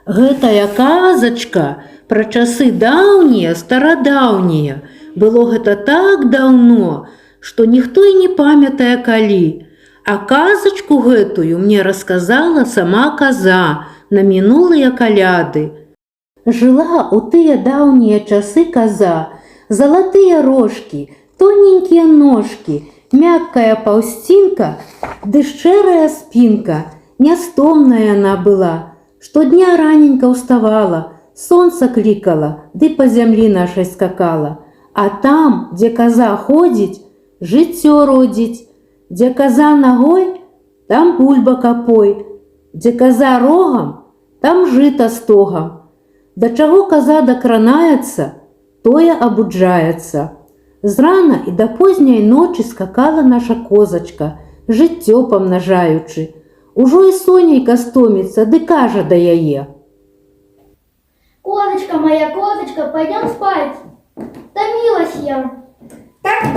Гэтая казачка пра часы даўнія, старадаўнія. Было гэта так даўно, што ніхто і не памятае калі. А казачку гэтую мне расказала сама каза на мінулыя каляды. Жыла ў тыя даўнія часы каза, залатыя рожкі, тоненькія ножкі, мяккая паўсцінка ды шчэрая спінка. Нястомная яна была, штодня раненька ўставала, сонца клікала, ды па зямлі нашай скакала. А там, дзе каза ходзіць, жыццё родзіць, дзе каза нагой, там бульба капой, дзе каза рогам, там жыта стогам. Да чаго каза дакранаецца, тое абуджаецца. Зрана і да позняй ночы скакала наша козачка, жыццё памнажаючы. Ужо і сонейка стоміцца, ды кажа да яе: Козочка моя, козочка, пойдем спать. Томилась я. Так,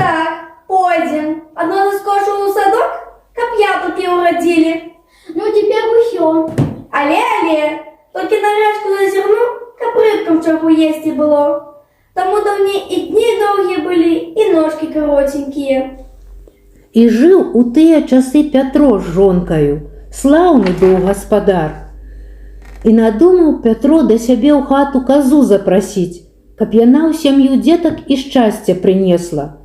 пойдем. Одно заскочило в садок, каб яблоки уродили. Ну теперь усё. Але, только на речку зазирну, каб рыбкам чего есть и было. Тому давней и дни долгие были, и ножки коротенькие. І жыў у тыя часы Пятро з жонкаю. Слаўны быў гаспадар. І надумаў Пятро да сябе ў хату казу запрасіць, каб яна ў сям'ю дзетак і шчасце прынесла.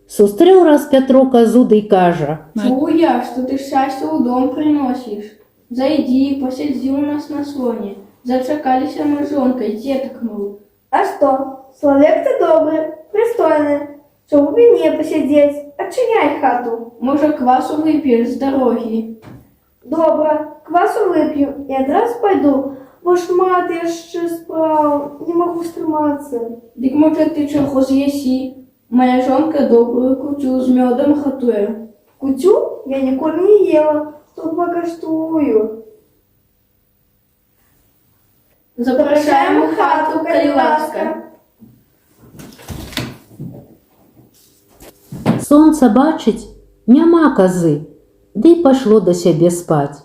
Сустрэў раз Пятро казу ды кажа: Чую я, что ты счастье в дом приносишь. Зайди, посиди у нас на слоне. Зачакались мы с жонкой, деток мыл. А что, человек ты добрый, пристойный. Чего бы не посидеть, отчиняй хату. Может, квасу выпьешь с дороги? Добро, квасу выпью и одразу пойду, бо шмат яшчэ справ, не могу стрыматься. Дык может ты чего з'еси? Моя жонка добрую кутю с медом готує. Кутю я ніколи не ела, тут покаштую. Запрашаем у хату, калі ласка. Сонца бачыць, няма казы, ды і пайшло да сябе спаць.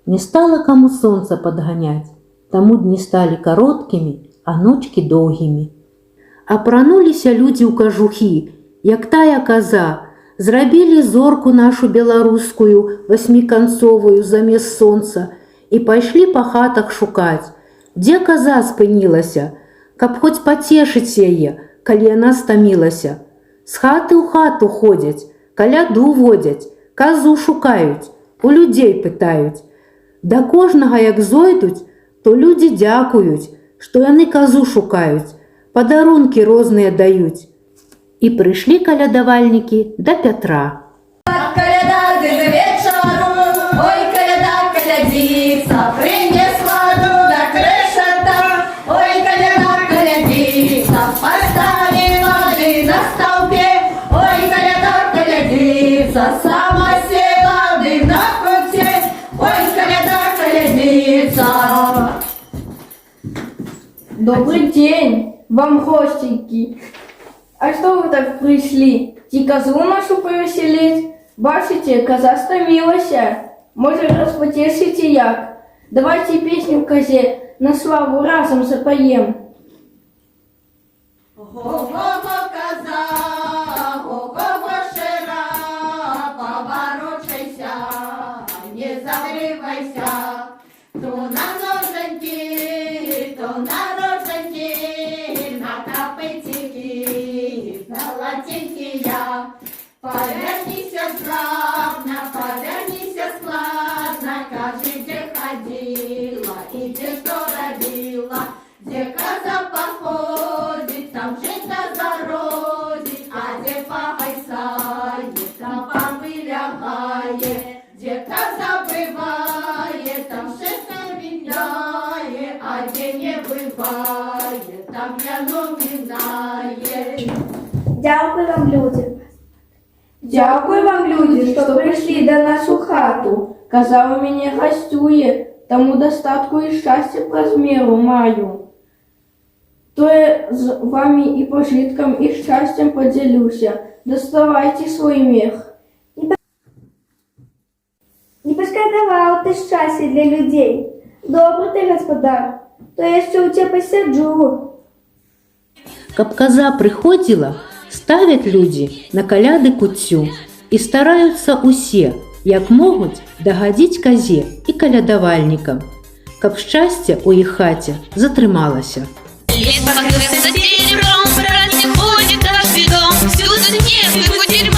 Не стала каму сонца падганяць, таму дні сталі кароткімі, а ночкі доўгімі. Апрануліся людзі ў кажухі, як тая каза, зрабілі зорку нашу беларускую, васьміканцовую замест сонца і пайшлі па хатах шукаць, дзе каза спынілася, каб хоць пацешыць яе, калі яна стамілася. З хаты ў хату ходзяць, каляду водзяць, казу шукаюць, у людзей пытаюць. Да кожнага як зойдуць, то людзі дзякуюць, што яны казу шукаюць, падарункі розныя даюць. І прыйшлі калядавальнікі да Пятра. Коляда к вечеру, ой, коляда, колядица, принесла дуда крышата, ой, коляда, колядица, поставила воды на столбе, ой, коляда, колядица, сама села воды на пути, ой, коляда, колядица. Добрый день вам, гостеньки. А что вы так пришли? Ті козу нашу повеселить? Бачите, коза стомилася. Может, распотешите як? Давайте песню в козе на славу разом запоем. Го-го-го, коза, го-го-го, шира, поворочайся, не загрівайся, то на ноженьки, то на роженьки, на копытики, золотенькия. Повернися складно, кажи, где ходила и где что родила, где коза походит, там жито зародит, а где погасает, там повылягает, где коза бывает, там шерсть виляет, а где не бывает, там пьяно минает. Дякую вам, люди. Дякую вам, люди, що прийшли до нас у хату. Коза у мене гостює, тому достатку і щастя по зміру маю. То я з вами і пожитком, і щастям поділюся. Доставайте свій мех. Не пошкодовал ты счастья для людей. Добрый ты, господар. то я ще у тебе посяджу. Каб коза приходила, ставят люди на каляды куццю і стараюцца усе, як могуць, дагадзіць козе і калядавальнікам, каб шчасце ў іх хаце затрымалася. Лес покрылся серебром, праздник ходит каждый дом, всюду снег и кутерьма.